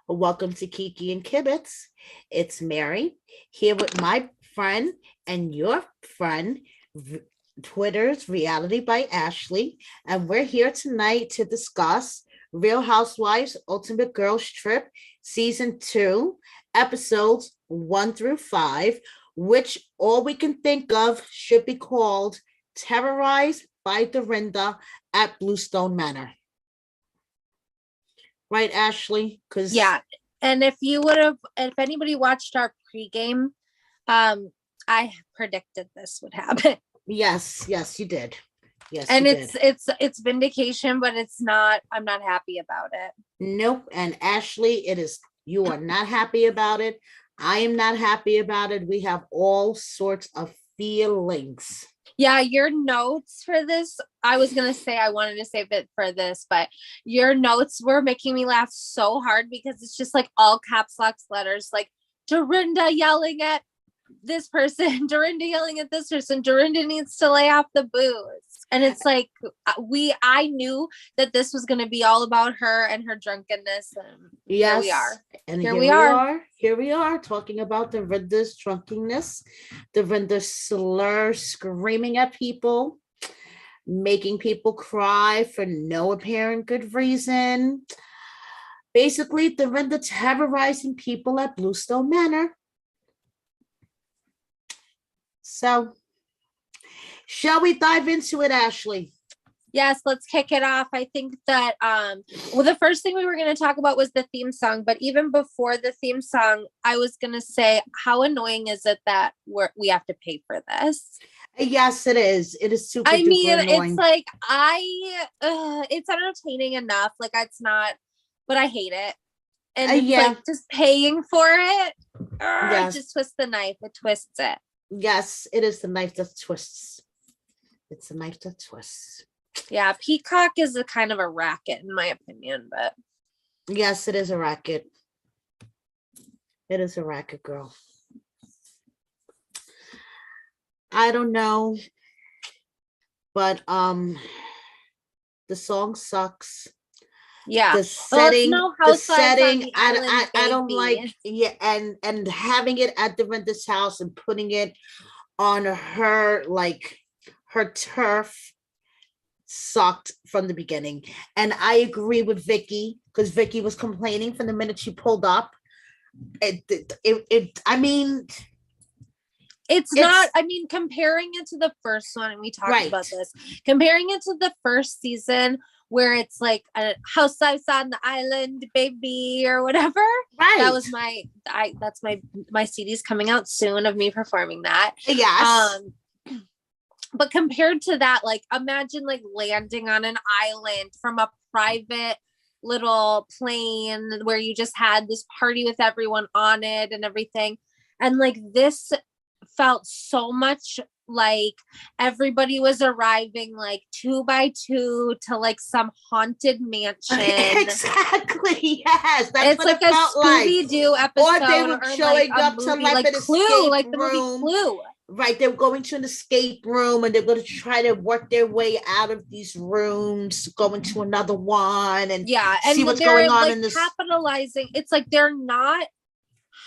Welcome to Kiki and Kibitz. It's Mary here with my friend and your friend, Twitter's Reality by Ashley. And we're here tonight to discuss Real Housewives Ultimate Girls Trip Season 2, episodes 1 through 5, which all we can think of should be called Terrorized by Dorinda at Bluestone Manor. Right, Ashley? Because yeah, and if anybody watched our pregame, I predicted this would happen. yes, you did. Yes, and you it's vindication, but it's not. I'm not happy about it. Nope. And Ashley, it is. You are not happy about it. I am not happy about it. We have all sorts of feelings. Yeah, your notes for this, I was going to say I wanted to save it for this, but your notes were making me laugh so hard because it's just like all caps lock letters, like Dorinda yelling at this person, Dorinda yelling at this person, Dorinda needs to lay off the booze. And it's like, I knew that this was going to be all about her and her drunkenness. And yes, here we are. And here we are. Here we are talking about Dorinda's drunkenness, Dorinda's slur, screaming at people, making people cry for no apparent good reason. Basically, Dorinda terrorizing people at Bluestone Manor. So, shall we dive into it, Ashley? Yes, let's kick it off. I think that the first thing we were going to talk about was the theme song, but even before the theme song, I was going to say, how annoying is it that we have to pay for this? Yes, it is. It is super. I mean, annoying. It's like it's entertaining enough. Like it's not, but I hate it. And it's like just paying for it. It just twists the knife. It twists it. Yes, it is the knife that twists. It's a knife that twists. Yeah, Peacock is a kind of a racket, in my opinion, but yes, it is a racket. It is a racket, girl. I don't know, but the song sucks. Yeah, the setting, I don't like. Yeah, and having it at Dorinda's house and putting it on her turf sucked from the beginning. And I agree with Vicky because Vicky was complaining from the minute she pulled up. I mean, it's not. I mean, comparing it to the first one, and we talked about this. Comparing it to the first season, where it's like a housewives on the island, baby, or whatever. Right. That was that's my CD's coming out soon of me performing that. Yes. But compared to that, like imagine like landing on an island from a private little plane where you just had this party with everyone on it and everything. And like this felt so much like everybody was arriving like 2 by 2 to like some haunted mansion. Exactly. Yes, that's it's like a Scooby-Doo episode, or they were showing up to like an Clue, like the room. movie Clue. Right, they're going to an escape room and they're going to try to work their way out of these rooms, going to another one, and see what's going on in this. Capitalizing, it's like they're not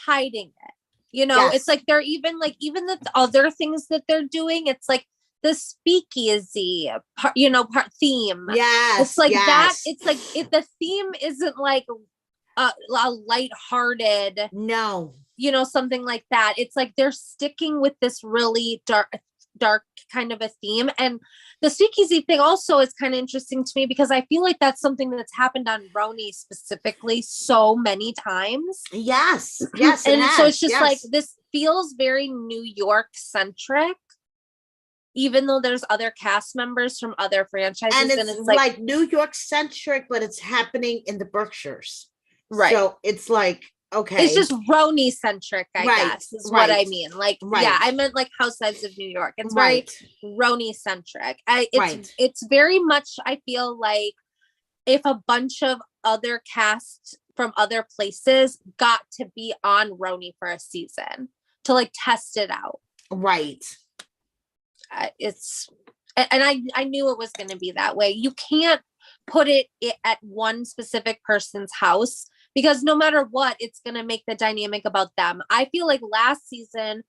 hiding it. You know, it's like they're even the other things that they're doing. It's like the speakeasy, theme. Yes, it's like that. It's like if the theme isn't like a lighthearted, no, something like that. It's like they're sticking with this really dark kind of a theme. And the speakeasy thing also is kind of interesting to me because I feel like that's something that's happened on RHONY specifically so many times. Yes. And so it's just like, this feels very New York centric, even though there's other cast members from other franchises. And it's like New York centric, but it's happening in the Berkshires. Right. So it's like, okay, it's just RHONY centric, I guess is what I mean. Like, yeah, I meant like Housewives of New York. It's very RHONY centric. It's very much, I feel like if a bunch of other casts from other places got to be on RHONY for a season to like test it out. Right. I knew it was going to be that way. You can't put it at one specific person's house because no matter what, it's going to make the dynamic about them. I feel like last season,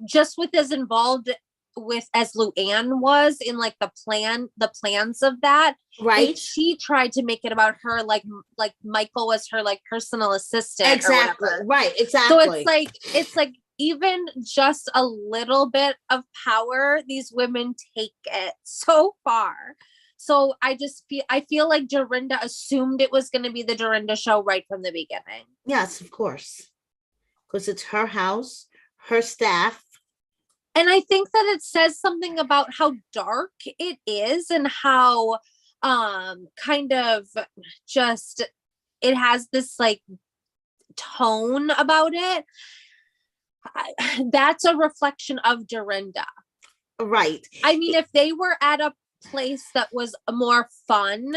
just with as involved with as Luann was in like the plans of that, right? she tried to make it about her, like Michael was her like personal assistant, Exactly. or whatever. Right. Exactly. So it's like even just a little bit of power, these women take it so far. So I feel like Dorinda assumed it was going to be the Dorinda show right from the beginning. Yes, of course, because it's her house, her staff. And I think that it says something about how dark it is and how kind of just it has this like tone about it. That's a reflection of Dorinda. Right. I mean, if they were at a place that was more fun,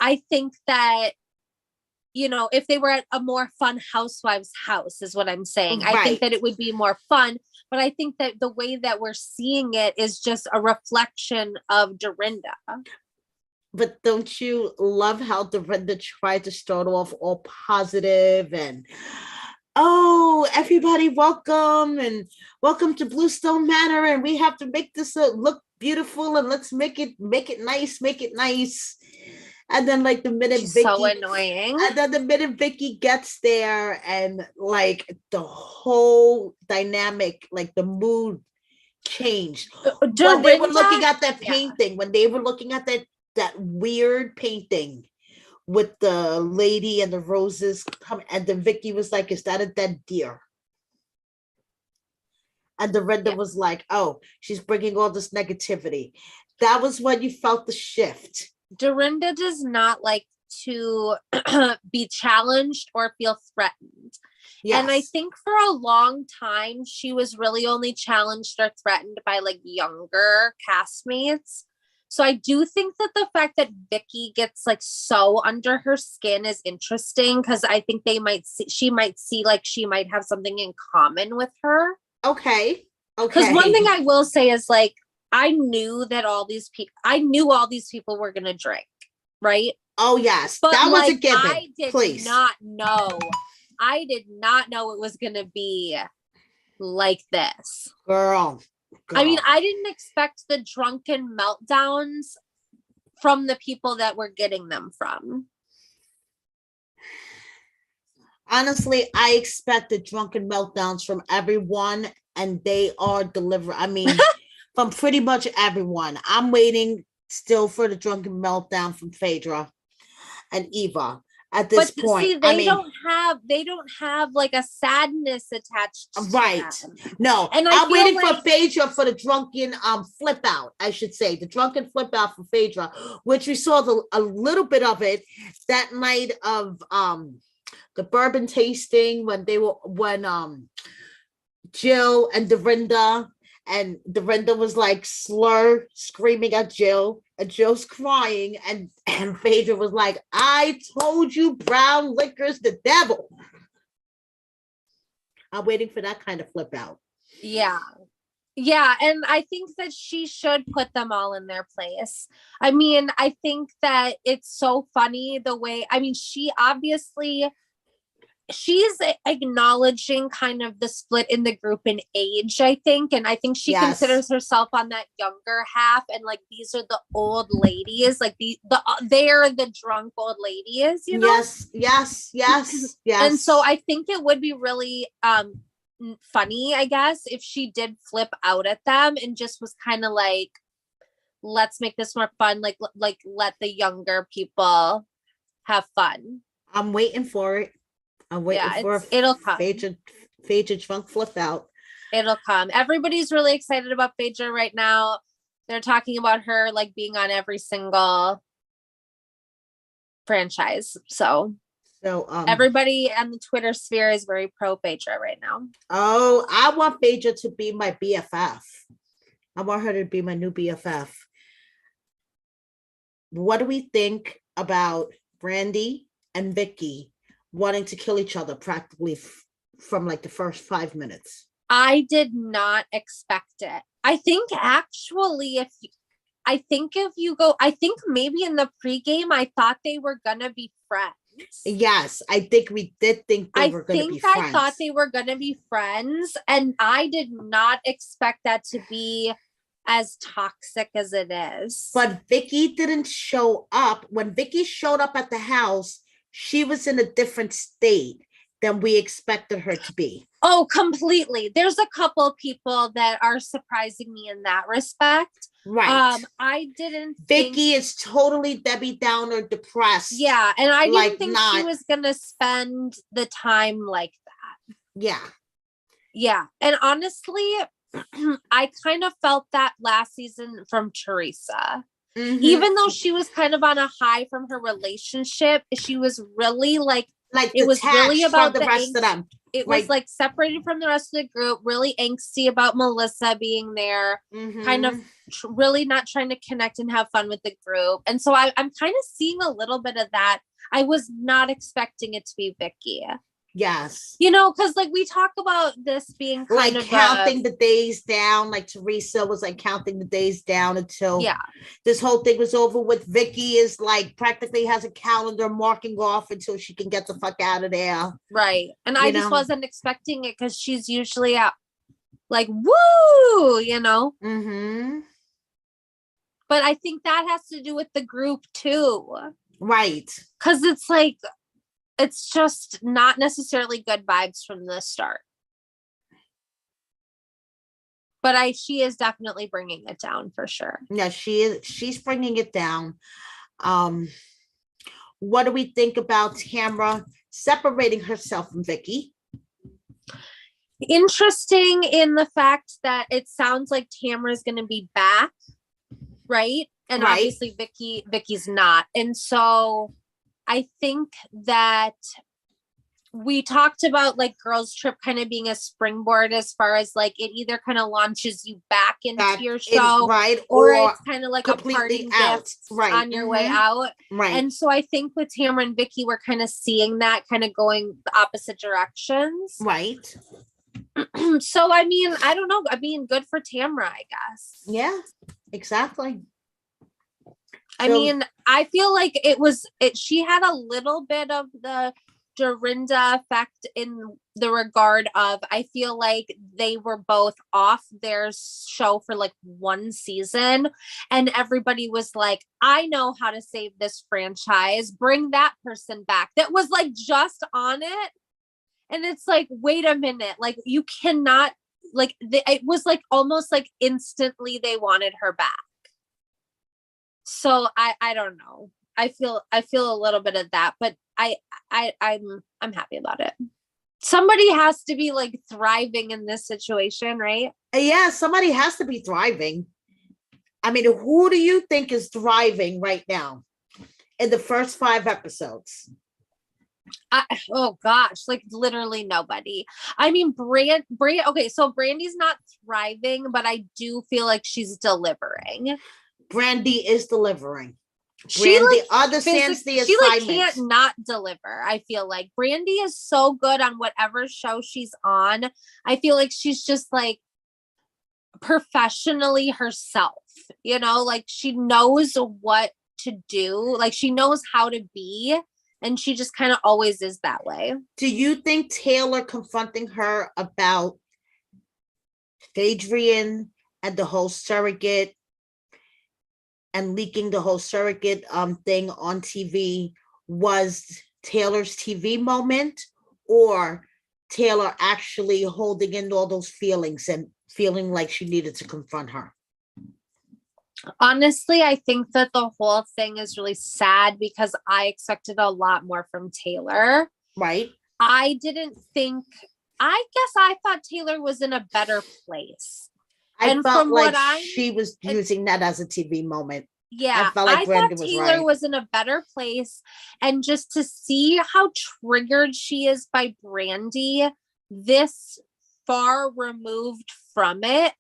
I think that, you know, if they were at a more fun housewives house is what I'm saying. I think that it would be more fun, but I think that the way that we're seeing it is just a reflection of Dorinda. But don't you love how Dorinda tried to start off all positive and, oh, everybody welcome and welcome to Bluestone Manor, and we have to make this look beautiful and let's make it nice. And then like the minute She's Vicky, so annoying. And then the minute Vicky gets there and like the whole dynamic, like the mood changed. When they were looking at that painting, when they were looking at that weird painting with the lady and the roses come, and then Vicky was like, is that a dead deer? And Dorinda was like, oh, she's bringing all this negativity. That was when you felt the shift. Dorinda does not like to be challenged or feel threatened. Yes. And I think for a long time, she was really only challenged or threatened by like younger castmates. So I do think that the fact that Vicky gets like so under her skin is interesting, because I think she might see like she might have something in common with her. Okay. Because one thing I will say is like, I knew all these people were going to drink, right? Oh, yes. But that was a given. I did not know it was going to be like this. Girl. I mean, I didn't expect the drunken meltdowns from the people that we're getting them from. Honestly, I expect the drunken meltdowns from everyone, and they are delivered. I mean, from pretty much everyone. I'm waiting still for the drunken meltdown from Phaedra and Eva. At this point, see, they don't have like a sadness attached to them. No, and I'm waiting for Phaedra for the drunken flip out. I should say the drunken flip out for Phaedra, which we saw a little bit of it that night of the bourbon tasting when Jill and Dorinda. And Dorinda was like screaming at Jill, and Jill's crying, and Phaedra was like, I told you brown liquor's the devil. I'm waiting for that kind of flip out. Yeah. Yeah. And I think that she should put them all in their place. I mean, I think that it's so funny the way, I mean, she's acknowledging kind of the split in the group in age, I think. And I think she considers herself on that younger half. And like, these are the old ladies, like they're the drunk old ladies, you know? Yes. And so I think it would be really funny, I guess, if she did flip out at them and just was kind of like, let's make this more fun. Like let the younger people have fun. I'm waiting for it. I'm waiting for it'll come. Phaedra drunk flip out. It'll come. Everybody's really excited about Phaedra right now. They're talking about her like being on every single franchise. So everybody on the Twitter sphere is very pro Phaedra right now. Oh, I want Phaedra to be my BFF. I want her to be my new BFF. What do we think about Brandy and Vicky wanting to kill each other practically from like the first 5 minutes? I did not expect it. I think actually I think maybe in the pregame, I thought they were gonna be friends. Yes, I think we did think they were going to be I thought friends. they were going to be friends, and I did not expect that to be as toxic as it is. But Vicky didn't show up. When Vicky showed up at the house, she was in a different state than we expected her to be. Oh, completely. There's a couple people that are surprising me in that respect. Right. I didn't Vicky is totally Debbie Downer, depressed. Yeah, and I like didn't think she was gonna spend the time like that. Yeah. Yeah, and honestly, I kind of felt that last season from Teresa. Mhm. Even though she was kind of on a high from her relationship, she was really like it was really about the rest of them. It was like separated from the rest of the group, really angsty about Melissa being there, kind of really not trying to connect and have fun with the group. And so I'm kind of seeing a little bit of that. I was not expecting it to be Vicky. Yes. You know, because like we talk about this being kind of counting the days down, like Teresa was like counting the days down until this whole thing was over with. Vicky is like practically has a calendar marking off until she can get the fuck out of there. Right. And I just wasn't expecting it because she's usually out like, woo, you know? Mm-hmm. But I think that has to do with the group too. Right. Because it's like, it's just not necessarily good vibes from the start. But she is definitely bringing it down for sure. Yeah, she is. She's bringing it down. What do we think about Tamra separating herself from Vicky? Interesting in the fact that it sounds like Tamra is going to be back, right? And obviously Vicky's not. And so I think that we talked about like Girls Trip kind of being a springboard as far as like it either kind of launches you back into your show, or it's kind of like a parting gift on your way out. Right. And so I think with Tamra and Vicky, we're kind of seeing that kind of going the opposite directions. Right. So, I mean, I don't know. I mean, good for Tamra, I guess. Yeah, exactly. I mean, I feel like she had a little bit of the Dorinda effect in the regard of, I feel like they were both off their show for like one season and everybody was like, I know how to save this franchise. Bring that person back. That was like just on it. And it's like, wait a minute, like you cannot, like it was like almost like instantly they wanted her back. So I don't know. I feel a little bit of that, but I'm happy about it. Somebody has to be like thriving in this situation, right? Yeah, somebody has to be thriving. I mean, who do you think is thriving right now in the first 5 episodes? Oh gosh, like literally nobody. I mean, okay, so Brandy's not thriving, but I do feel like she's delivering. Brandy is delivering. She understands the assignment. She like can't not deliver. I feel like Brandy is so good on whatever show she's on. I feel like she's just like professionally herself, you know, like she knows what to do, like she knows how to be, and she just kind of always is that way. Do you think Taylor confronting her about Adrian and the whole surrogate and leaking the whole surrogate thing on TV was Taylor's TV moment, or Taylor actually holding in all those feelings and feeling like she needed to confront her? Honestly, I think that the whole thing is really sad because I expected a lot more from Taylor. Right. I thought Taylor was in a better place. I felt like she was using that as a TV moment. Yeah, I thought Taylor was in a better place. And just to see how triggered she is by Brandy this far removed from it,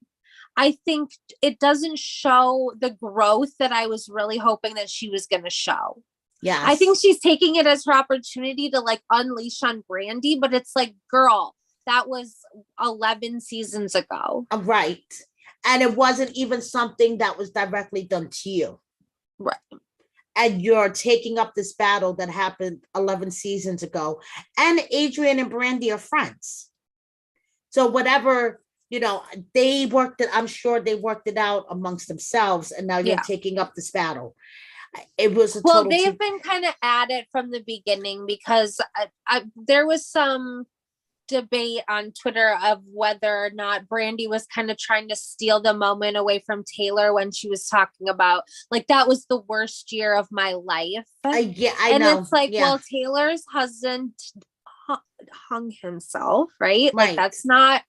I think it doesn't show the growth that I was really hoping that she was going to show. Yeah, I think she's taking it as her opportunity to like unleash on Brandy, but it's like, girl, that was 11 seasons ago. Right. And it wasn't even something that was directly done to you. Right. and you're taking up this battle that happened 11 seasons ago. And Adrian and Brandy are friends. So whatever, they worked it, I'm sure they worked it out amongst themselves, and now you're taking up this battle. It was a well, total they have been kind of at it from the beginning, because there was some debate on Twitter of whether or not Brandy was kind of trying to steal the moment away from Taylor when she was talking about, like, that was the worst year of my life. I and know. It's like, well, Taylor's husband hung himself, right? Like, that's not,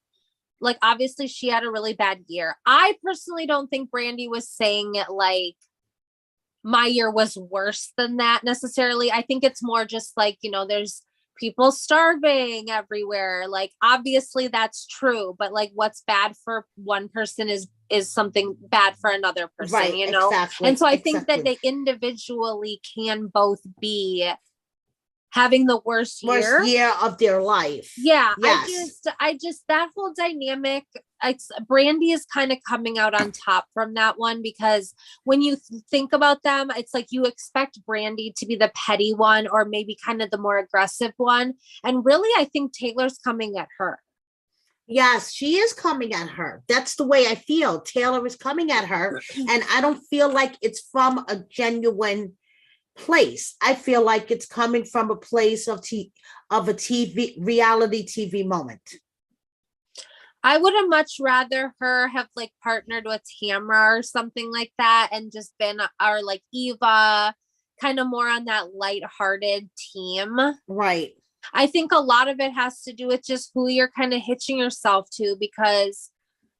like, obviously she had a really bad year. I personally don't think Brandy was saying it like my year was worse than that necessarily. I think it's more just like, there's people starving everywhere. Like, obviously that's true, but like, what's bad for one person is something bad for another person, right, exactly, and so I think that they individually can both be having the worst year of their life. Yeah. Yes. I just that whole dynamic, Brandy is kind of coming out on top from that one, because when you think about them, it's like you expect Brandy to be the petty one, or maybe kind of the more aggressive one. And really, I think Taylor's coming at her. Yes, she is coming at her. That's the way I feel. Taylor is coming at her. And I don't feel like it's from a genuine place. I feel like it's coming from a place of a reality TV moment. I would have much rather her have like partnered with Tamra or something like that, and just been our like Eva, kind of more on that lighthearted team. Right. I think a lot of it has to do with just who you're kind of hitching yourself to, because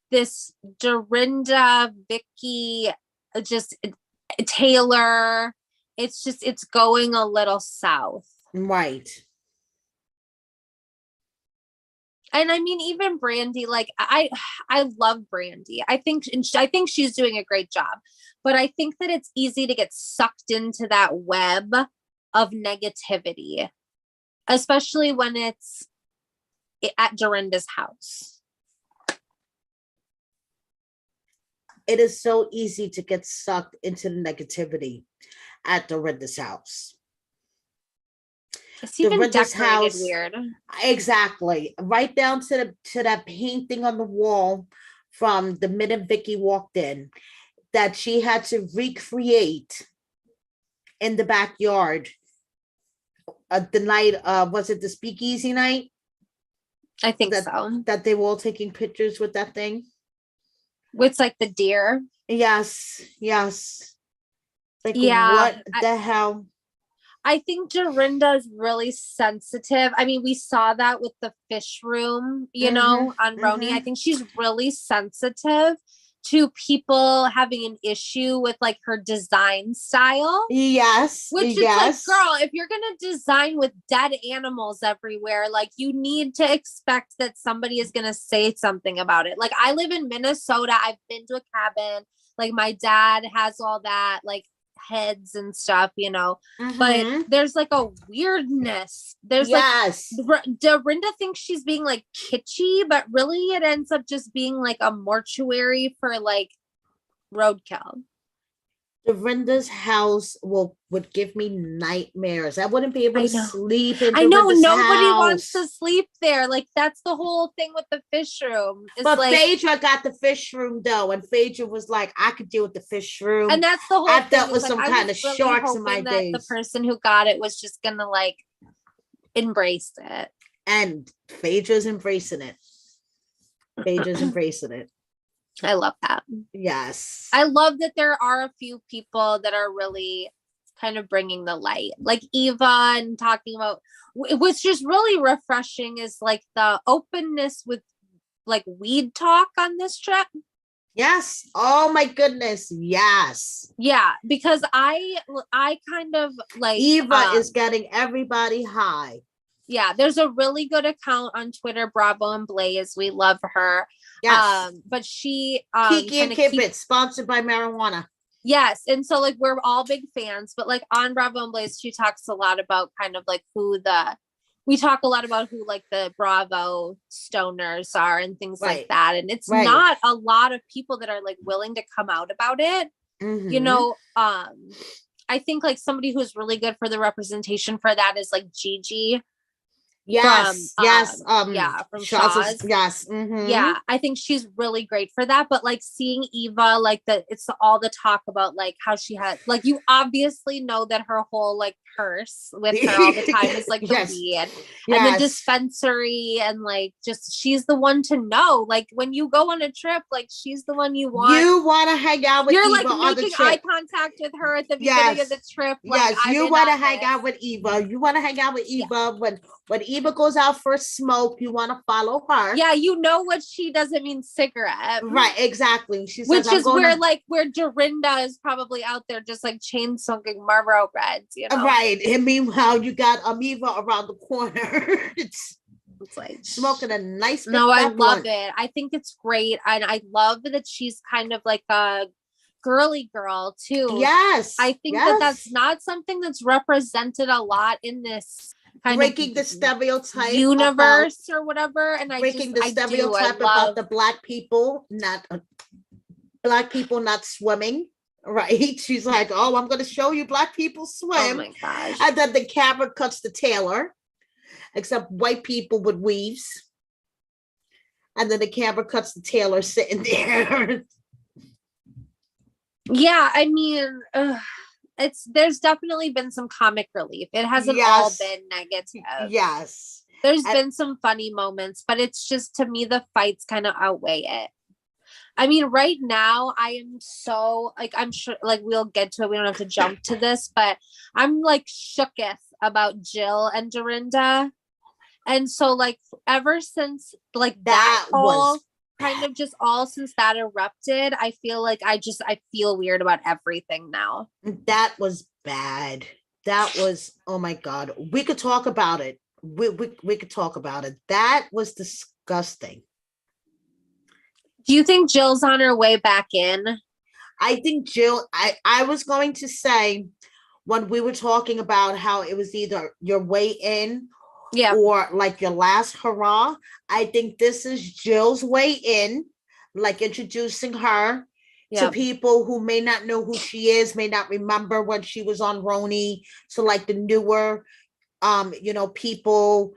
this Dorinda, Vicky, just Taylor, it's going a little south. Right. And I mean, even Brandy, like I love Brandy. I think she's doing a great job, but I think that it's easy to get sucked into that web of negativity, especially when it's at Dorinda's house. It is so easy to get sucked into the negativity at Dorinda's house. It's even Dorinda's decorated house, weird. Exactly. Right down to that painting on the wall from the minute Vicky walked in, that she had to recreate in the backyard. The night, was it the speakeasy night? I think so. That they were all taking pictures with that thing. With like the deer. Yes. Like, what the hell? I think Dorinda's really sensitive. I mean, we saw that with the fish room, on Roni. I think she's really sensitive to people having an issue with like her design style. Yes. Which is like, girl, if you're going to design with dead animals everywhere, like you need to expect that somebody is going to say something about it. Like, I live in Minnesota. I've been to a cabin. Like, my dad has all that, like, heads and stuff, but there's like a weirdness. There's Dorinda thinks she's being like kitschy, but really it ends up just being like a mortuary for like roadkill. Dorinda's house would give me nightmares. I wouldn't be able to sleep in Dorinda's house. Nobody wants to sleep there. Like, that's the whole thing with the fish room. But like, Phaedra got the fish room though, and Phaedra was like, I could deal with the fish room. And that's the whole I thing. dealt with some kind of sharks in my days. The person who got it was just gonna like embrace it. And Phaedra's embracing it. I love that. Yes. I love that there are a few people that are really kind of bringing the light, like Eva, and talking about what's just really refreshing is like the openness with like weed talk on this trip. Yes. Oh my goodness. Yes. Yeah, because I kind of like Eva is getting everybody high. Yeah, there's a really good account on Twitter, Bravo and Blaze. We love her. Yes. But she Kiki and Kibit, sponsored by marijuana. Yes. And so like we're all big fans, but like on Bravo and Blaze, she talks a lot about kind of like we talk a lot about who like the Bravo stoners are and things like that. And it's not a lot of people that are like willing to come out about it. I think like somebody who's really good for the representation for that is like Gigi Yes, yes. from Shaw's is- Shaw's. yes. Mhm. Yeah, I think she's really great for that. But like seeing Eva, like it's all the talk about like how she had, like, you obviously know that her whole like purse with her all the time is like the Yes. weed and the Yes. dispensary, and like just she's the one to know. Like when you go on a trip, like she's the one you want. You want to hang out with You're Eva like on the making trip. eye contact with her at the beginning of the trip. Like, Yes, I'm you in want to on hang this. out with Eva. You want to hang out with Eva when Eva goes out for a smoke. You want to follow her. Yeah, you know what she doesn't mean cigarette. Right, exactly. She says, which I'm is going where to... like where Dorinda is probably out there just like chain smoking Marlboro Reds, you know. Right. And meanwhile, you got Eva around the corner. it's like smoking a nice big no, I fat love blunt. it. I think it's great, and I love that she's kind of like a girly girl too. Yes. I think that that's not something that's represented a lot in this kind breaking of the stereotype universe or whatever. And breaking the stereotype about the black people not swimming. Right. She's like, oh, I'm going to show you black people swim. Oh my gosh. And then the camera cuts to Taylor, except white people with weaves. And then the camera cuts to Taylor sitting there. Yeah, I mean, there's definitely been some comic relief. It hasn't all been negative. Yes. There's been some funny moments, but it's just, to me, the fights kind of outweigh it. I mean, right now, I am so, like, I'm sure, like, we'll get to it. We don't have to jump to this, but I'm, like, shooketh about Jill and Dorinda. And so, like, ever since, like, that whole... kind of just all since that erupted, I feel like I feel weird about everything now. That was bad. That was, oh my God. We could talk about it. We could talk about it. That was disgusting. Do you think Jill's on her way back in? I think Jill, I was going to say when we were talking about how it was either your way in or like your last hurrah, I think this is Jill's way in, like introducing her to people who may not know who she is, may not remember when she was on Roni. So like the newer, people.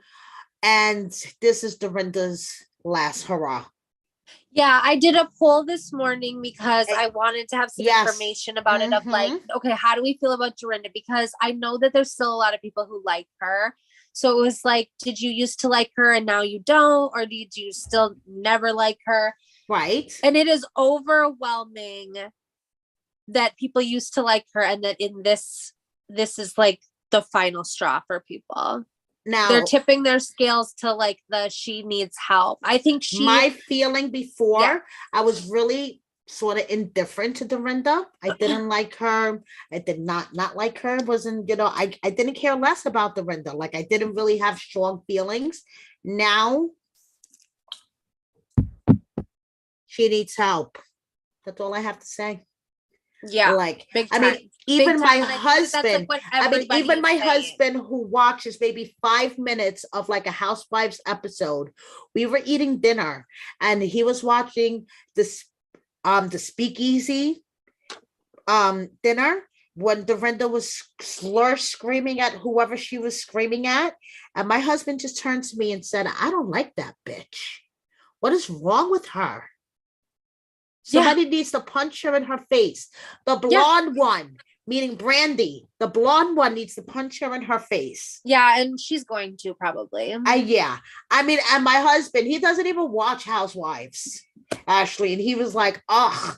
And this is Dorinda's last hurrah. Yeah, I did a poll this morning because I wanted to have some information about it of like, okay, how do we feel about Dorinda? Because I know that there's still a lot of people who like her. So it was like, did you used to like her and now you don't? Or did you still never like her? Right. And it is overwhelming that people used to like her and that in this is like the final straw for people. Now they're tipping their scales to like she needs help. I think my feeling before, I was really sort of indifferent to Dorinda. I didn't like her. I did not like her. Wasn't, I didn't care less about Dorinda. Like I didn't really have strong feelings. Now she needs help. That's all I have to say. Yeah. Like, I mean, even my husband, even my husband who watches maybe 5 minutes of like a Housewives episode, we were eating dinner and he was watching this, the speakeasy dinner when Dorinda was screaming at whoever she was screaming at. And my husband just turned to me and said, I don't like that bitch. What is wrong with her? Somebody needs to punch her in her face. The blonde one, meaning Brandy, the blonde one needs to punch her in her face. Yeah, and she's going to probably. Yeah. I mean, and my husband, he doesn't even watch Housewives, Ashley. And he was like, ugh.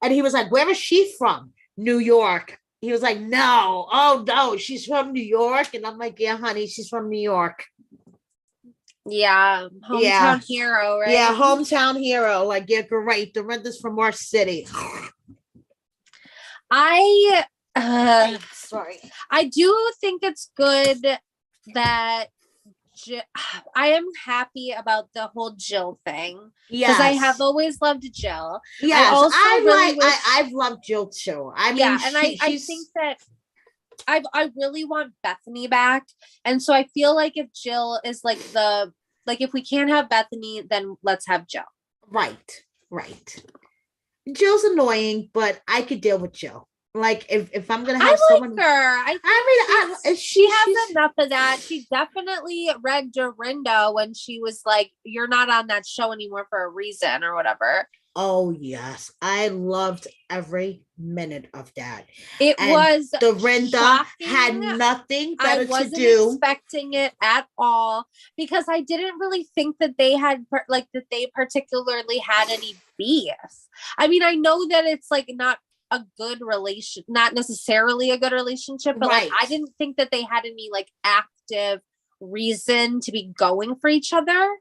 And he was like, where is she from? New York. He was like, no. Oh, no, she's from New York. And I'm like, yeah, honey, she's from New York. Yeah, hometown hero, right? Yeah, hometown hero. Like, yeah, great. Dorinda's from our city. Sorry. I do think it's good that I am happy about the whole Jill thing. Because I have always loved Jill. Yes, I've loved Jill too. I mean, and I think that I really want Bethany back. And so I feel like if Jill is like if we can't have Bethany, then let's have Jill. Right. Jill's annoying, but I could deal with Jill. Like if I'm gonna I have like someone, her. I think she has enough of that. She definitely read Dorinda when she was like, "You're not on that show anymore for a reason," or whatever. oh yes, I loved every minute of that. It And was Dorinda had shocking. nothing I better to wasn't do. expecting it at all because I didn't really think that they had that they particularly had any beef. I mean, I know that it's like not a good relation, not necessarily a good relationship, but like Right. I didn't think that they had any like active reason to be going for each other.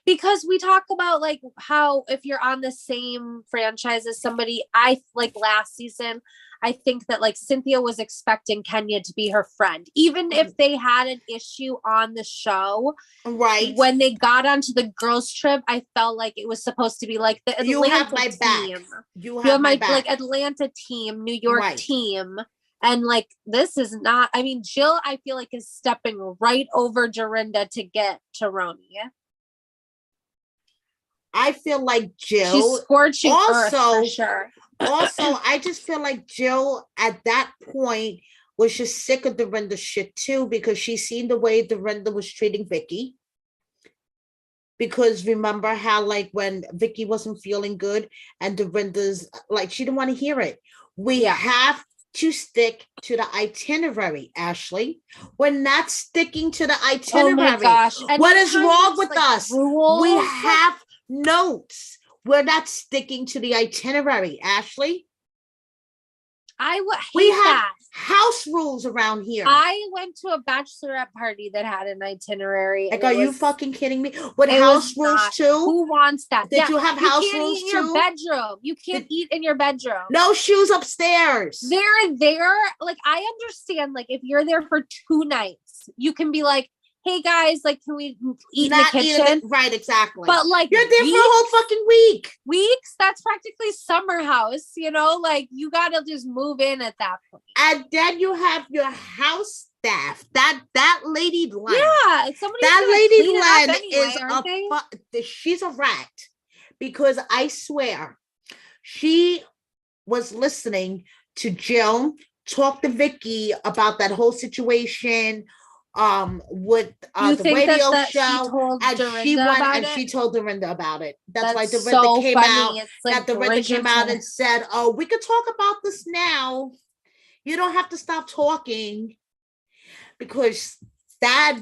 Because we talk about like how if you're on the same franchise as somebody, I like last season, I think that like Cynthia was expecting Kenya to be her friend, even if they had an issue on the show. Right. When they got onto the girls' trip, I felt like it was supposed to be like the Atlanta You have my team. back. You have my back. Like Atlanta team, New York team. And like this is not, I mean, Jill, I feel like is stepping right over Dorinda to get to Roni. I feel like Jill. She's scorching earth for sure. Also, I just feel like Jill at that point was just sick of Dorinda's shit too, because she seen the way Dorinda was treating Vicky. Because remember how like when Vicky wasn't feeling good and Dorinda's like she didn't want to hear it. We have to stick to the itinerary, Ashley. We're not sticking to the itinerary. Oh my gosh. What is wrong with us? Rules? We have notes. We're not sticking to the itinerary, Ashley. We have that. House rules around here. I went to a bachelorette party that had an itinerary. Like, are you fucking kidding me? With house rules too? Who wants that? Did you have house rules too? You can't eat in your bedroom. You can't eat in your bedroom. No shoes upstairs. They're there. Like, I understand, like, if you're there for 2 nights, you can be like, hey guys, like, can we eat in the kitchen? Right, exactly. But like, you're there for a whole fucking week. Weeks? That's practically summer house, you know? Like, you gotta just move in at that point. And then you have your house staff. That lady Len. Yeah, that lady Len is she's a rat, because I swear she was listening to Jill talk to Vicky about that whole situation. With the radio show, and she went and she told Dorinda about it. That's why Dorinda so came funny. out. Like that Dorinda came out and said, "Oh, we could talk about this now. You don't have to stop talking," because that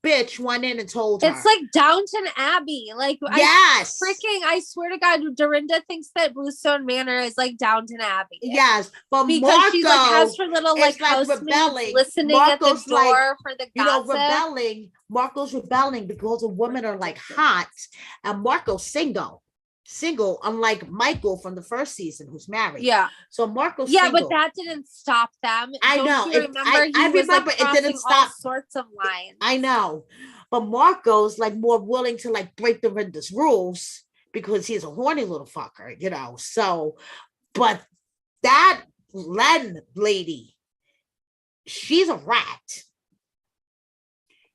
bitch went in and told her. It's like Downton Abbey. Like, yes, I swear to God, Dorinda thinks that Bluestone Manor is like Downton Abbey. Yes, but because Marco she like has her little like rebelling, listening Marco's at the door for the gossip. Rebelling. Marco's rebelling because the women are like hot, and Marco's single, unlike Michael from the first season who's married. Yeah. So Marco's single. But that didn't stop them. I know. You remember I remember it didn't stop. All sorts of lines. I know. But Marco's like more willing to like break Dorinda's rules because he's a horny little fucker, you know. So, but that Len lady, she's a rat.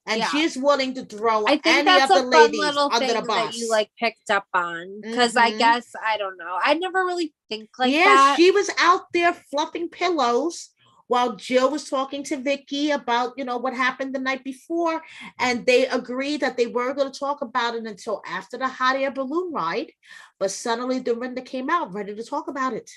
And she's willing to throw any of the ladies under the bus. That you like picked up on, because I guess I don't know. I never really think like that. Yeah, she was out there fluffing pillows while Jill was talking to Vicky about, you know, what happened the night before, and they agreed that they were going to talk about it until after the hot air balloon ride. But suddenly Dorinda came out ready to talk about it.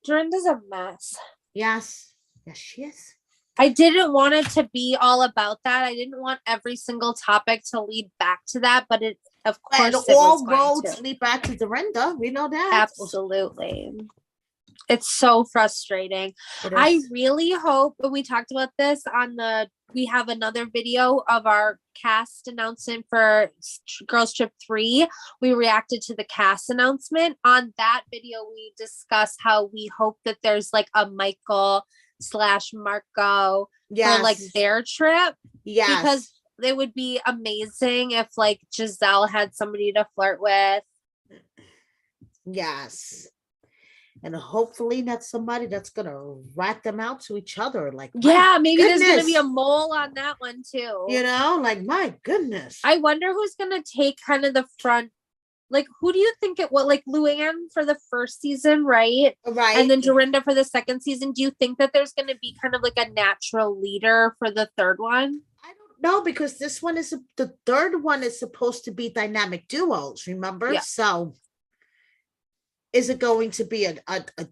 Dorinda's a mess. Yes, she is. I didn't want it to be all about that. I didn't want every single topic to lead back to that, but it, of course, and all roads lead back to Dorinda. We know that. Absolutely. It's so frustrating. I really hope, we talked about this we have another video of our cast announcement for Girls Trip 3. We reacted to the cast announcement. On that video, we discussed how we hope that there's like a Michael / Marco for like their trip. Yes. Because it would be amazing if like Giselle had somebody to flirt with. Yes. And hopefully that's somebody that's gonna rat them out to each other. Like, maybe there's gonna be a mole on that one too. You know, like, my goodness. I wonder who's gonna take kind of the front like, who do you think it was? Like Luann for the first season, right? Right. And then Dorinda for the second season. Do you think that there's going to be kind of like a natural leader for the third one? I don't know, because this one is the third one is supposed to be dynamic duos, remember? Yeah. So is it going to be a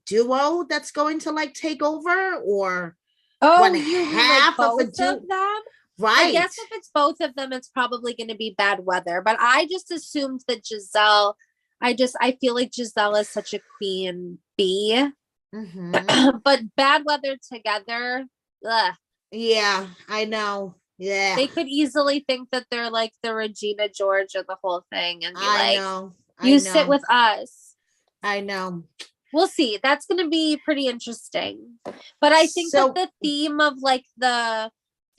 duo that's going to like take over, or Oh, one you mean like half of a both duo? of them? I Right. guess if it's both of them, it's probably going to be bad weather. But I just assumed that Giselle, I feel like Giselle is such a queen bee. Mhm. But bad weather together, ugh. Yeah, I know. Yeah, They could easily think that they're like the Regina George of the whole thing and be I like, know. I you sit know. with us. I know. We'll see. That's going to be pretty interesting. But I think So- that the theme of like the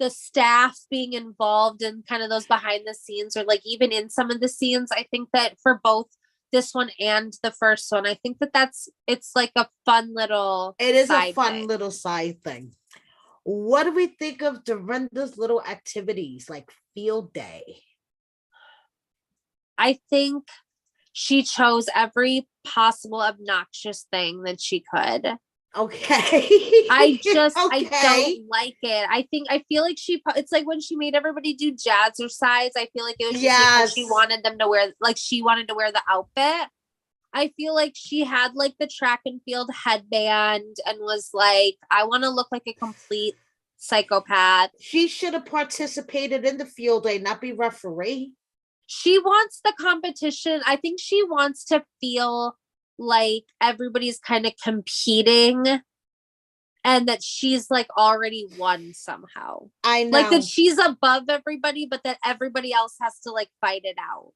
staff being involved in kind of those behind the scenes, or like even in some of the scenes, I think that for both this one and the first one, I think that it's like a fun little It is a side fun thing. little side thing. What do we think of Dorinda's little activities like field day? I think she chose every possible obnoxious thing that she could. Okay. I Okay. don't like it. I feel like it's like when she made everybody do jazzercise. I feel like it was just because she Yes. wanted them to wear, like, she wanted to wear the outfit. I feel like she had like the track and field headband and was like, I want to look like a complete psychopath. She should have participated in the field day, not be referee. She wants the competition. I think she wants to feel like everybody's kind of competing and that she's like already won somehow. I know. Like that she's above everybody, but that everybody else has to like fight it out.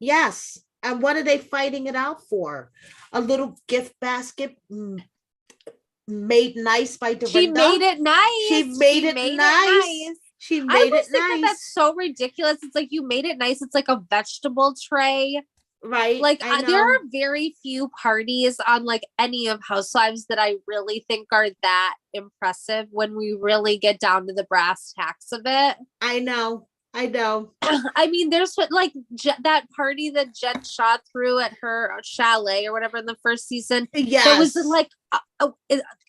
Yes. And what are they fighting it out for? A little gift basket made nice by Dorinda. She made it nice. She made it nice. She I made always it think nice. that that's so ridiculous. It's like, you made it nice. It's like a vegetable tray. Right. Like I know. there are very few parties on like any of Housewives that I really think are that impressive when we really get down to the brass tacks of it. I know. I know. I mean, there's like that party that Jen Shaw threw at her chalet or whatever in the first season. Yes. There was like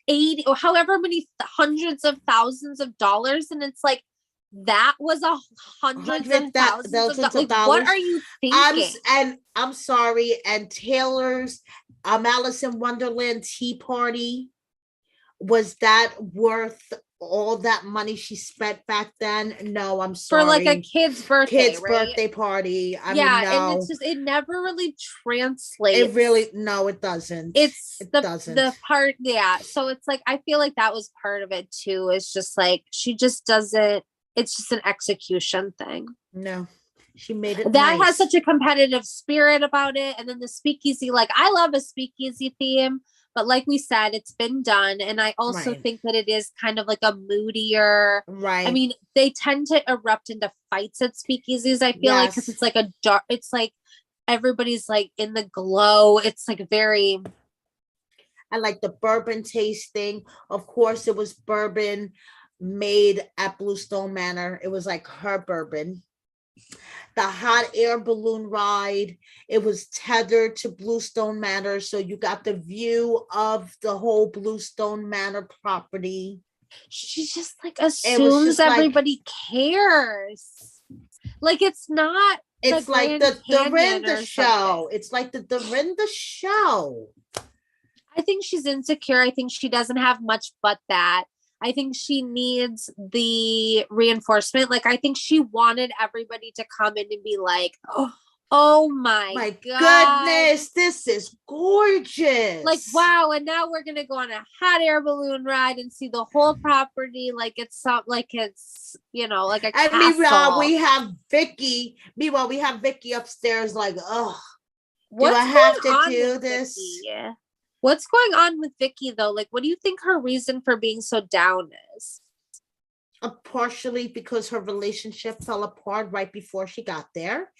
80 or however many hundreds of thousands of dollars. And it's like, that was hundreds of thousands of dollars. Like, what are you thinking? I'm sorry. And Taylor's Alice in Wonderland tea party, was that worth all that money she spent back then? No, I'm sorry. For like a kid's birthday party. I mean, no. And it's just, it never really translates. It doesn't. It doesn't. The part, yeah. So it's like, I feel like that was part of it too. It's just like, she just doesn't, it's just an execution thing. No, she made it that nice. Has such a competitive spirit about it. And then the speakeasy, like, I love a speakeasy theme, but like we said, it's been done. And I also think that it is kind of like a moodier. Right. I mean, they tend to erupt into fights at speakeasies, I feel like, because it's like a dark, it's like everybody's like in the glow. It's like very. I like the bourbon tasting. Of course, it was bourbon made at Bluestone Manor. It was like her bourbon. The hot air balloon ride, it was tethered to Bluestone Manor, so you got the view of the whole Bluestone Manor property. She just like assumes everybody cares. Like, it's not. It's like the Dorinda show. It's like the Dorinda show. I think she's insecure. I think she doesn't have much but that. I think she needs the reinforcement. Like, I think she wanted everybody to come in and be like, oh my God. Goodness, this is gorgeous. Like, wow. And now we're going to go on a hot air balloon ride and see the whole property. Like, it's like it's, like a castle. Meanwhile, we have Vicky upstairs like, oh, do I have to do this? Yeah. What's going on with Vicky though? Like, what do you think her reason for being so down is? Partially because her relationship fell apart right before she got there.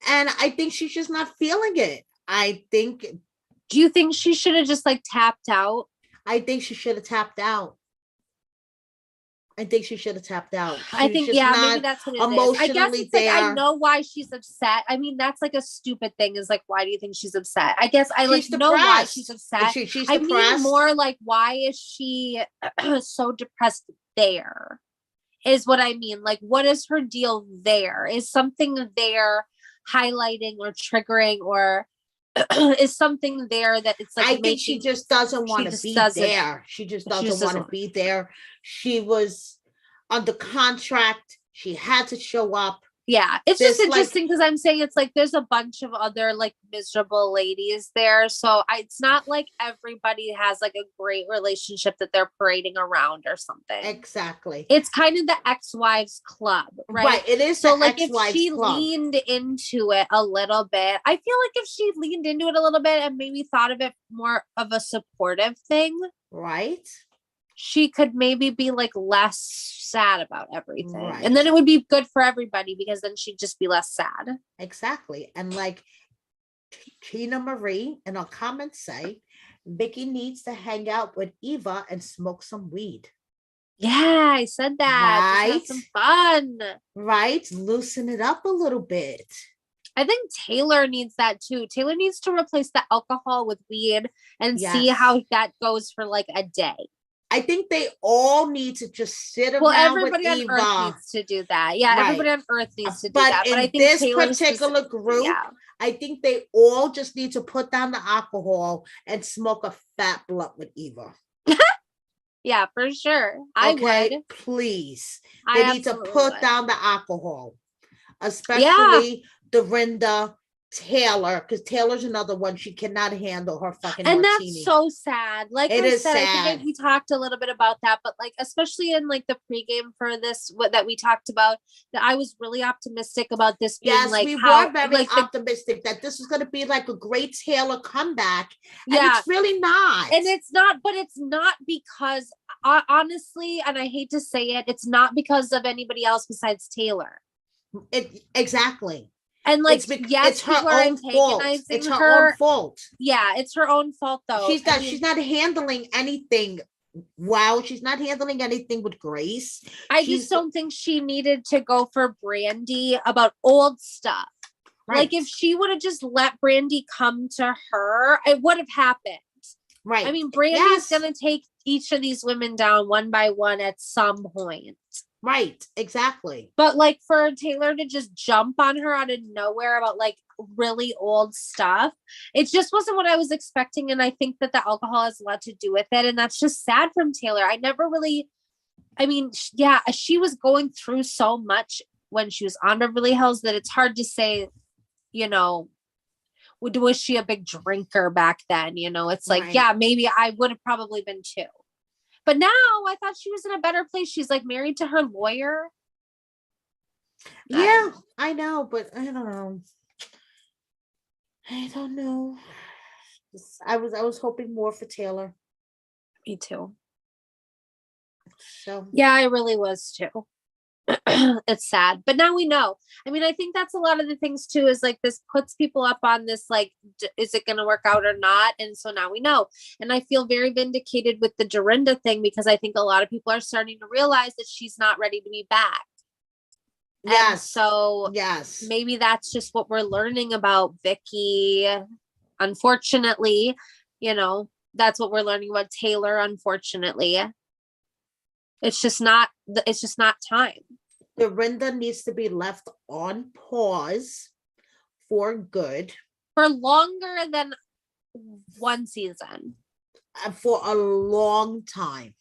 And I think she's just not feeling it. Do you think she should have just like tapped out? I think she should have tapped out. I think she should have tapped out. I She was think, just yeah, maybe not that's what it is. I guess emotionally it's like, I there. know why she's upset. I mean, that's like a stupid thing, is like, why do you think she's upset? I guess I like She's know why depressed. she's upset. She's I mean depressed. more like, why is she so depressed there? Is what I mean. Like, what is her deal there? Is something there highlighting or triggering, or is something there that it's like I think she just doesn't want to be there. She just doesn't want to be there. She was under contract. She had to show up. Yeah, it's just interesting because I'm saying it's like there's a bunch of other like miserable ladies there. So it's not like everybody has like a great relationship that they're parading around or something. Exactly. It's kind of the ex-wives club, right? Right. It is. So like if she leaned into it a little bit, I feel like if she leaned into it a little bit and maybe thought of it more of a supportive thing, right, she could maybe be like less sad about everything. Right. And then it would be good for everybody because then she'd just be less sad. Exactly. And like Tina Marie in our comments say, Vicky needs to hang out with Eva and smoke some weed. Yeah, I said that. Right. Just have some fun. Right. Loosen it up a little bit. I think Taylor needs that too. Taylor needs to replace the alcohol with weed and see how that goes for like a day. I think they all need to just sit around. Well, everybody with on Eva. Earth needs to do that. Yeah, right. Everybody on Earth needs to do that. But I think this particular group, I think they all just need to put down the alcohol and smoke a fat blunt with Eva. Yeah, for sure. I would. Please. They need to put down the alcohol, especially Dorinda. Taylor, because Taylor's another one. She cannot handle her fucking and martini. That's so sad. Like it I is said, sad. I think we talked a little bit about that, but like especially in like the pregame for this, what that we talked about, that I was really optimistic about this being like we were very optimistic that this was going to be like a great Taylor comeback. And it's really not. And it's not, but it's not because honestly, and I hate to say it, it's not because of anybody else besides Taylor. Exactly. And like, yes, it's her own fault. It's her own fault. Yeah, it's her own fault though. She's not handling anything. Wow, she's not handling anything with grace. I just don't think she needed to go for Brandy about old stuff. Right. Like if she would have just let Brandy come to her, it would have happened. Right. I mean, Brandy's gonna take each of these women down one by one at some point. Right, exactly. But like for Taylor to just jump on her out of nowhere about like really old stuff, it just wasn't what I was expecting. And I think that the alcohol has a lot to do with it. And that's just sad from Taylor. I never really, I mean, yeah, she was going through so much when she was on Beverly Hills that it's hard to say, you know, was she a big drinker back then? You know, it's like, yeah, maybe I would have probably been too. But now I thought she was in a better place. She's like married to her lawyer. Yeah, I know, but I don't know. I don't know. I was hoping more for Taylor. Me too. So yeah, I really was too. It's sad, but now we know. I mean, I think that's a lot of the things too, is like this puts people up on this, like, is it going to work out or not? And so now we know. And I feel very vindicated with the Dorinda thing, because I think a lot of people are starting to realize that she's not ready to be back. Yes. And so maybe that's just what we're learning about Vicky. Unfortunately, you know, that's what we're learning about Taylor. Unfortunately, it's just not time. Dorinda needs to be left on pause for good. For longer than one season. For a long time.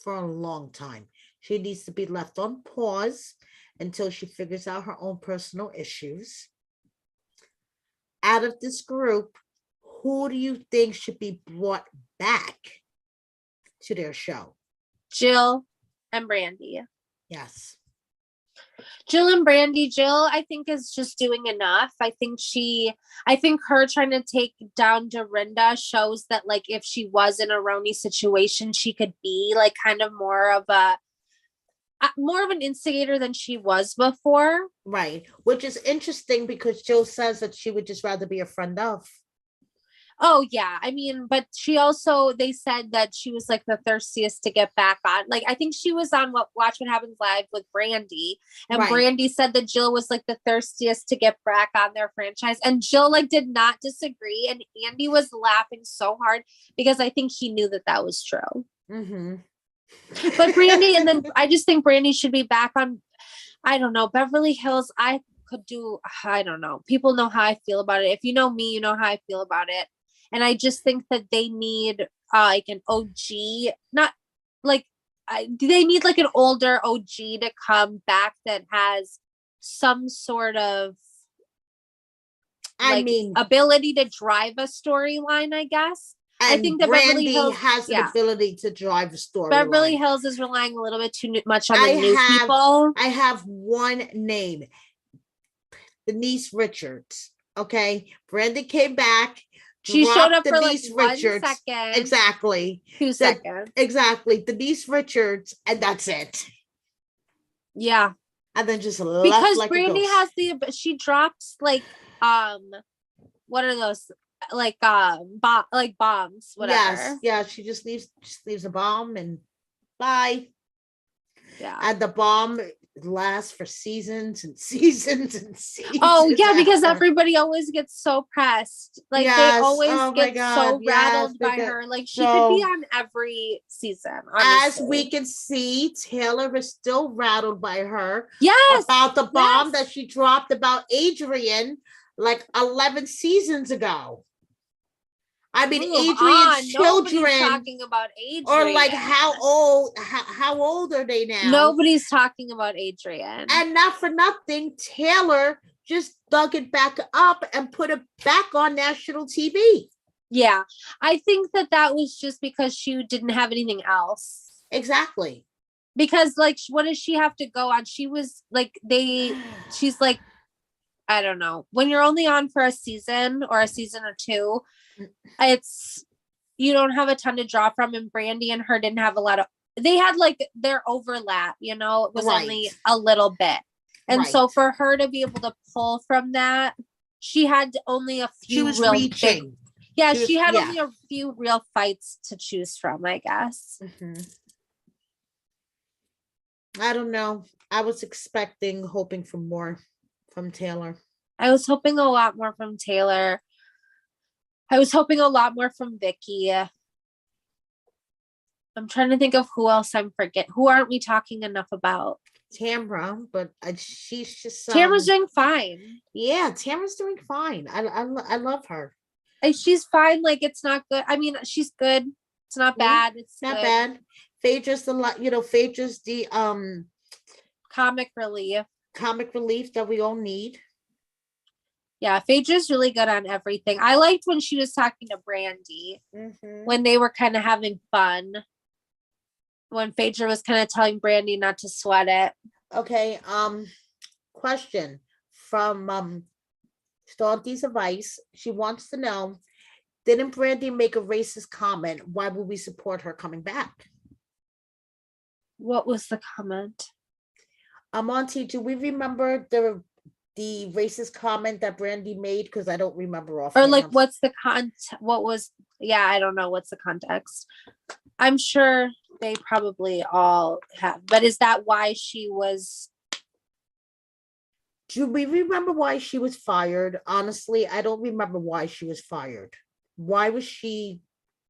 For a long time. She needs to be left on pause until she figures out her own personal issues. Out of this group, who do you think should be brought back to their show? Jill and Brandy. Yes. Jill and Brandy. Jill, I think, is just doing enough. I think her trying to take down Dorinda shows that, like, if she was in a Roni situation, she could be like kind of more of an instigator than she was before. Right. Which is interesting because Jill says that she would just rather be a friend of. Oh yeah, I mean, but she also, they said that she was like the thirstiest to get back on. Like I think she was on Watch What Happens Live with Brandy, and Right. Brandy said that Jill was like the thirstiest to get back on their franchise, and Jill like did not disagree, and Andy was laughing so hard because I think he knew that that was true. Mm-hmm. But Brandy, and then I just think Brandy should be back on. I don't know, Beverly Hills. I could do. I don't know. People know how I feel about it. If you know me, you know how I feel about it. And I just think that they need like an OG, not like they need like an older OG to come back that has some sort of I mean, ability to drive a storyline, I guess. and I think that Brandy Beverly Hills has the ability to drive a story. Beverly Hills is relying a little bit too much on the new people. I have one name, Denise Richards. Okay, Brandy came back. She showed up Denise for like Richards. 1 second. Exactly. 2 seconds. Exactly. Denise Richards, and that's it. Yeah. And then just because like Brandy has she drops like what are those like bombs, whatever. Yes, she just leaves a bomb and bye. Yeah. And the bomb lasts for seasons and seasons and seasons. Oh yeah, because everybody always gets so pressed. Like they always get so rattled by her. Like she could be on every season. Honestly. As we can see, Taylor is still rattled by her. Yes. About the bomb that she dropped about Adrian like 11 seasons ago. I mean, Adrian's children. Nobody's talking about Adrian. Or like how old are they now? Nobody's talking about Adrian. And not for nothing, Taylor just dug it back up and put it back on national TV. Yeah, I think that was just because she didn't have anything else. Exactly. Because like, what does she have to go on? She was like, she's like, I don't know. When you're only on for a season or two, it's, you don't have a ton to draw from, and Brandy and her didn't have a lot of, they had like their overlap, you know, it was only a little bit. And so for her to be able to pull from that, she had only a few only a few real fights to choose from, I guess. Mm-hmm. I don't know. I was hoping for more from Taylor. I was hoping a lot more from Taylor. I was hoping a lot more from Vicky. I'm trying to think of who else I'm forgetting. Who aren't we talking enough about? Tamra, but she's just Tamra's doing fine. Yeah, Tamra's doing fine. I love her. She's fine. Like, it's not good. I mean, she's good. It's not bad. It's not bad. Phaedra's Phaedra's the comic relief that we all need. Yeah, Phaedra's really good on everything. I liked when she was talking to Brandy, when they were kind of having fun. When Phaedra was kind of telling Brandy not to sweat it. Okay. Question from Stalky's advice. She wants to know, didn't Brandy make a racist comment? Why would we support her coming back? What was the comment? Monty, do we remember the racist comment that Brandy made? Because I don't remember offhand. Or like, what's the I don't know what's the context. I'm sure they probably all have, but is that why she was? Do we remember why she was fired? Honestly, I don't remember why she was fired. Why was she?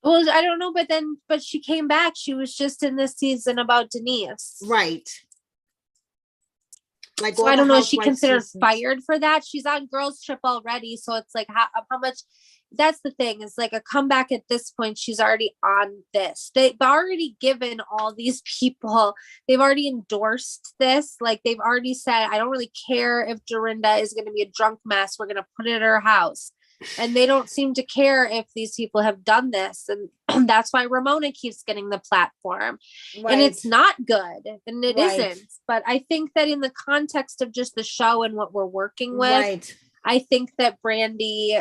Well, I don't know, but she came back. She was just in this season about Denise. Right. Like, so I don't know, is she considered fired for that? She's on Girls Trip already, so it's like how much. That's the thing, is like a comeback at this point. She's already on this. They've already given all these people, they've already endorsed this. Like, they've already said, I don't really care if Dorinda is going to be a drunk mess, we're going to put it at her house. And they don't seem to care if these people have done this. And that's why Ramona keeps getting the platform. Right. And it's not good. And it isn't. But I think that in the context of just the show and what we're working with, I think that Brandy,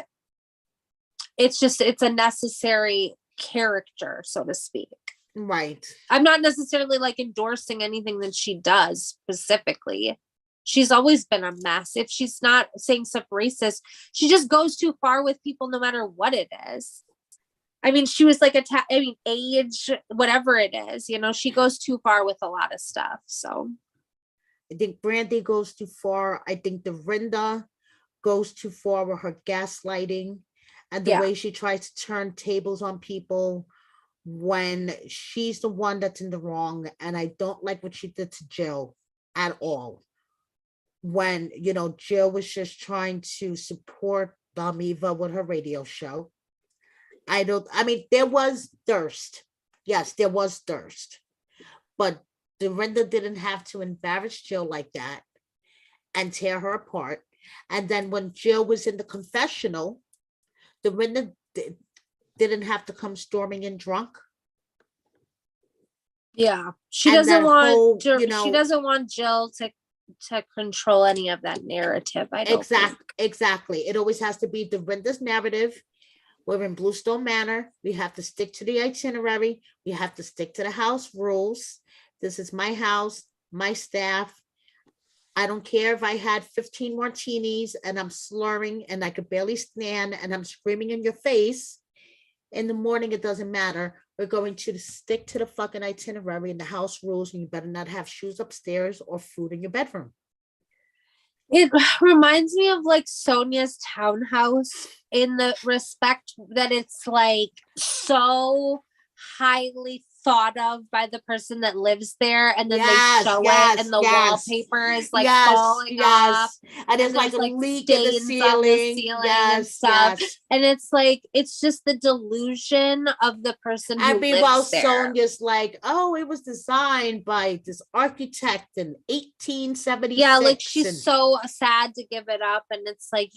it's a necessary character, so to speak. Right. I'm not necessarily like endorsing anything that she does specifically. she's always been a mess. If she's not saying stuff racist, she just goes too far with people no matter what it is. I mean, she was like age, whatever it is, you know, she goes too far with a lot of stuff. So I think Brandy goes too far. I think Dorinda goes too far with her gaslighting and the way she tries to turn tables on people when she's the one that's in the wrong. And I don't like what she did to Jill at all. When, you know, Jill was just trying to support Eva with her radio show. I mean, there was thirst. Yes, there was thirst. But Dorinda didn't have to embarrass Jill like that and tear her apart. And then when Jill was in the confessional, Dorinda didn't have to come storming in drunk. Yeah, she doesn't want she doesn't want Jill to control any of that narrative. I don't exactly. It always has to be Dorinda's narrative. We're in Bluestone Manor. We have to stick to the itinerary. We have to stick to the house rules. This is my house, my staff. I don't care if I had 15 martinis and I'm slurring and I could barely stand and I'm screaming in your face. In the morning, it doesn't matter. We're going to stick to the fucking itinerary and the house rules, and you better not have shoes upstairs or food in your bedroom. It reminds me of like Sonia's townhouse in the respect that it's like so highly thought of by the person that lives there, and then they show it and the wallpaper is like falling off and there's like a leak in the ceiling and stuff, and it's like it's just the delusion of the person who lives there. Sonia's like, oh, it was designed by this architect in 1876. Yeah, like she's so sad to give it up, and it's like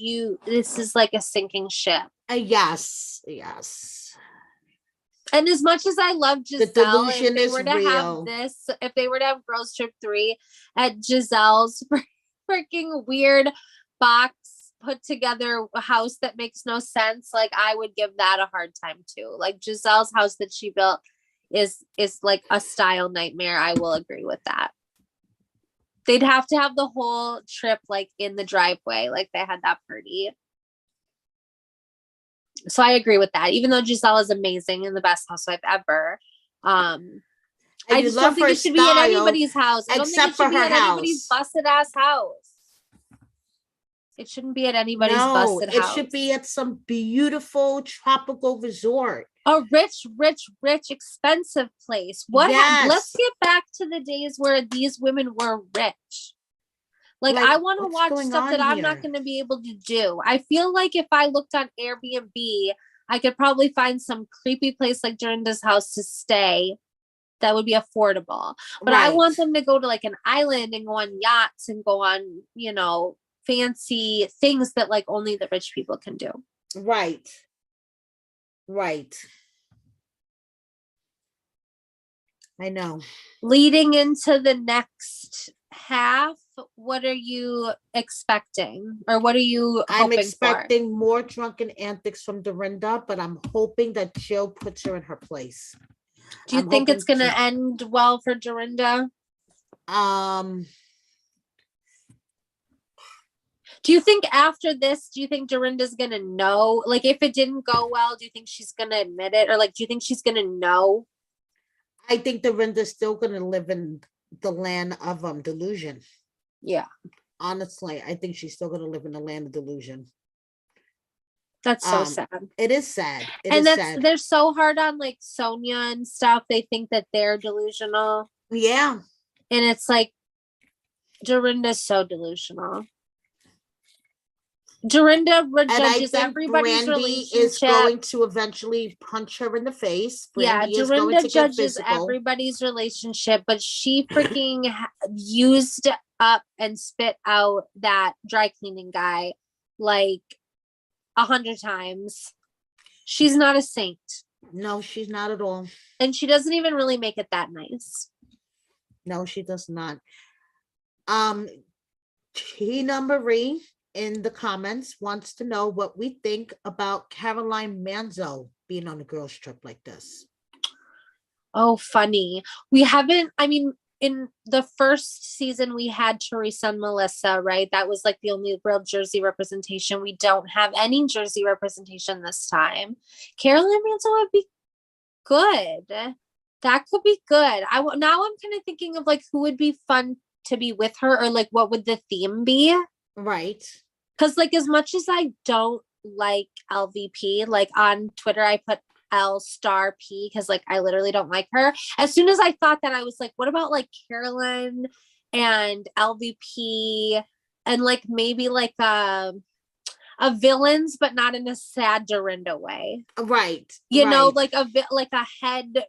this is like a sinking ship. Yes. And as much as I love Giselle, if they were to have Girls Trip 3 at Giselle's freaking weird box put together house that makes no sense, like I would give that a hard time too. Like Giselle's house that she built is like a style nightmare. I will agree with that. They'd have to have the whole trip like in the driveway, like they had that party. So I agree with that, even though Giselle is amazing and the best housewife ever. I just don't think it should be at anybody's house. I don't think it should be at anybody's busted ass house. It shouldn't be at anybody's busted house. It should be at some beautiful tropical resort. A rich, expensive place. Let's get back to the days where these women were rich. Like I want to watch stuff that I'm not going to be able to do. I feel like if I looked on Airbnb, I could probably find some creepy place like Dorinda's house to stay that would be affordable. But I want them to go to like an island and go on yachts and go on, you know, fancy things that like only the rich people can do. Right. I know. Leading into the next half, what are you expecting, or what are you hoping I'm expecting more drunken antics from Dorinda, but I'm hoping that Jill puts her in her place. Do you think it's going to end well for Dorinda? Do you think after this, do you think Dorinda's going to know? Like, if it didn't go well, do you think she's going to admit it? Or like, do you think she's going to know? I think Dorinda's still going to live in the land of delusion. Yeah. Honestly, I think she's still going to live in the land of delusion. That's so sad. It is sad. They're so hard on like Sonia and stuff. They think that they're delusional. Yeah. And it's like, Dorinda's so delusional. Dorinda judges everybody's Brandy relationship. Is going to eventually punch her in the face. Brandy Dorinda judges everybody's relationship, but she freaking used up and spit out that dry cleaning guy like 100 times. She's not a saint. No, she's not at all. And she doesn't even really make it that nice. No, she does not. Tina Marie in the comments wants to know what we think about Caroline Manzo being on a girls trip like this. Oh, funny. We haven't, I mean, in the first season we had Teresa and Melissa, right? That was like the only real Jersey representation. We don't have any Jersey representation this time. Carolyn Manson would be good. That could be good. Now I'm kind of thinking of like who would be fun to be with her, or like what would the theme be? Right. Because like as much as I don't like LVP, like on Twitter I put L*P because like I literally don't like her. As soon as I thought that, I was like, what about like Carolyn and LVP and like maybe like a villains, but not in a sad Dorinda way. Right. You know, right. like a head,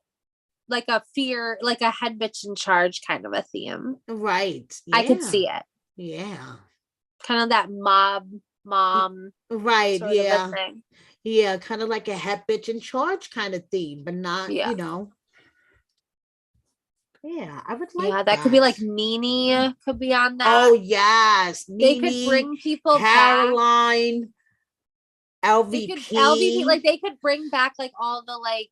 like a fear, like a head bitch in charge kind of a theme. Right. Yeah. I could see it. Yeah. Kind of that mom right. sort of a thing. Yeah, kind of like a head bitch in charge kind of theme, but not, Yeah. Yeah, I would like that could be like Nene could be on that. Oh, yes. They could bring people Caroline, back. LVP. Like they could bring back like all the like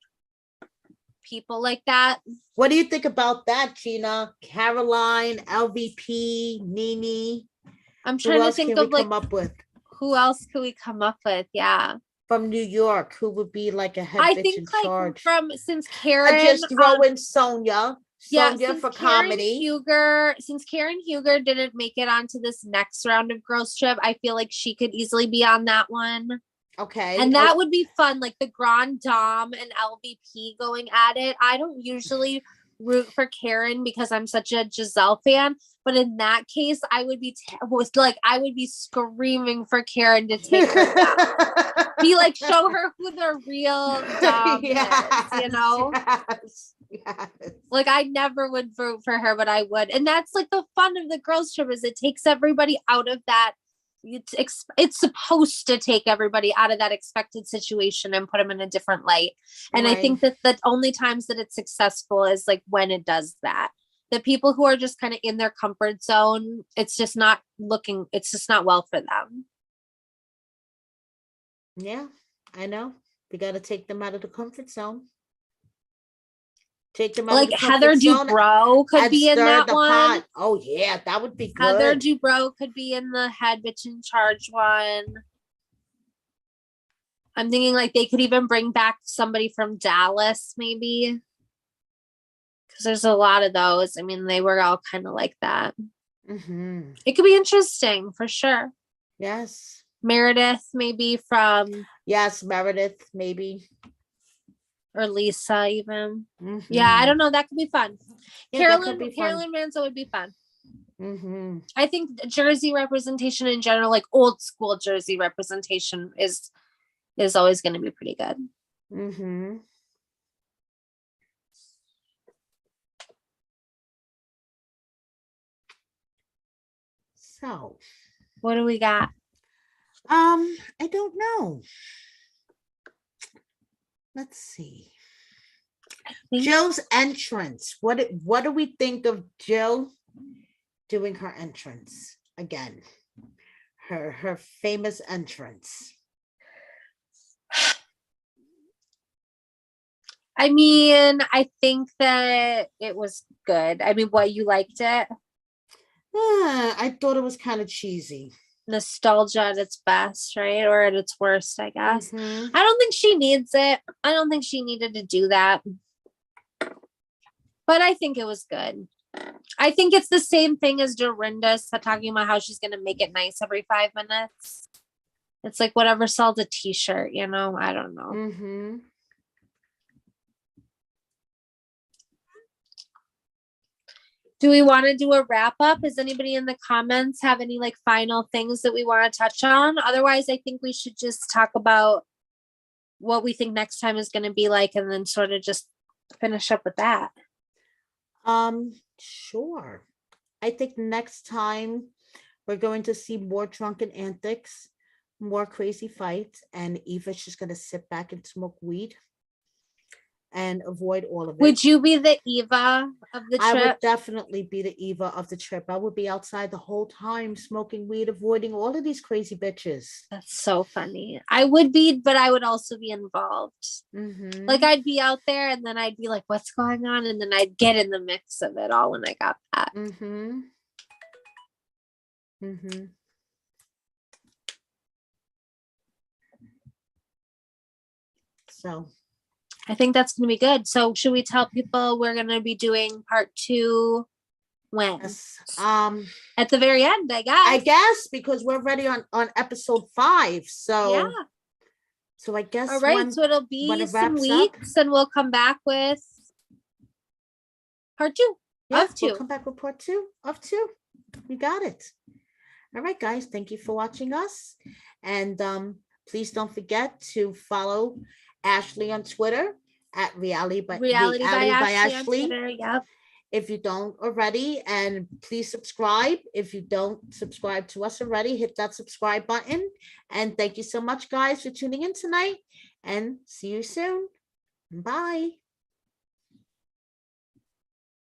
people like that. What do you think about that, Gina? Caroline, LVP, Nene. I'm trying to think of like come up with? Who else could we come up with? Yeah. From New York, who would be like a head bitch in charge? Since Karen, I just throw in Sonia. Sonia for comedy. Since Karen Huger didn't make it onto this next round of Girls Trip, I feel like she could easily be on that one. Okay. And that would be fun, like the Grand Dame and LVP going at it. I don't usually root for Karen because I'm such a Giselle fan, but in that case, I would be screaming for Karen to take her down. Be like, show her who the real Dame is, you know? Yes. Like I never would vote for her, but I would. And that's like the fun of the Girls Trip is it takes everybody out of that. It's supposed to take everybody out of that expected situation and put them in a different light. And right. I think that the only times that it's successful is like when it does that. The people who are just kind of in their comfort zone, it's just not well for them. Yeah, I know. We got to take them out of the comfort zone. Take them out like Heather Dubrow could be in that one. Pot. Oh yeah, that would be good. Heather Dubrow could be in the head bitch in charge one. I'm thinking like they could even bring back somebody from Dallas, maybe. Because there's a lot of those. I mean, they were all kind of like that. Mm-hmm. It could be interesting for sure. Yes. Meredith, maybe from. Yes, Meredith, maybe. Or Lisa, even. Mm-hmm. Yeah, I don't know. That could be fun. Yeah, Carolyn Manzo would be fun. Mm-hmm. I think Jersey representation in general, like old school Jersey representation, is always going to be pretty good. Mm-hmm. So, what do we got? I don't know. Let's see. Jill's entrance. What do we think of Jill doing her entrance again? Her famous entrance. I mean, I think that it was good. I mean, what, you liked it? I thought it was kind of cheesy. Nostalgia at its best, right? Or at its worst, I guess. Mm-hmm. I don't think she needs it. I don't think she needed to do that. But I think it was good. I think it's the same thing as Dorinda talking about how she's going to make it nice every 5 minutes. It's like whatever sells a t-shirt, you know? I don't know. Mm-hmm. Do we want to do a wrap up? Does anybody in the comments have any like final things that we want to touch on? Otherwise, I think we should just talk about what we think next time is going to be like, and then sort of just finish up with that. Sure. I think next time we're going to see more drunken antics, more crazy fights, and Eva's just going to sit back and smoke weed. and avoid all of it. Would you be the Eva of the I would trip? definitely be the Eva of the trip. I would be outside the whole time smoking weed, avoiding all of these crazy bitches. That's so funny. I would be, but I would also be involved. Mm-hmm. Like I'd be out there and then I'd be like, what's going on? And then I'd get in the mix of it all when I got back. Mm-hmm. Mm-hmm. So I think that's going to be good. So should we tell people we're going to be doing part 2 when? yes. At the very end, I guess. I guess because we're already on episode 5. So yeah. So I guess all right. So it'll be some weeks and we'll come back with part 2 of 2. We'll come back with part 2 of 2. You got it. All right, guys. Thank you for watching us. And please don't forget to follow Ashley on Twitter at Reality by Ashley. Twitter, yep. If you don't already, and please subscribe. If you don't subscribe to us already, hit that subscribe button. And thank you so much, guys, for tuning in tonight. And see you soon. Bye.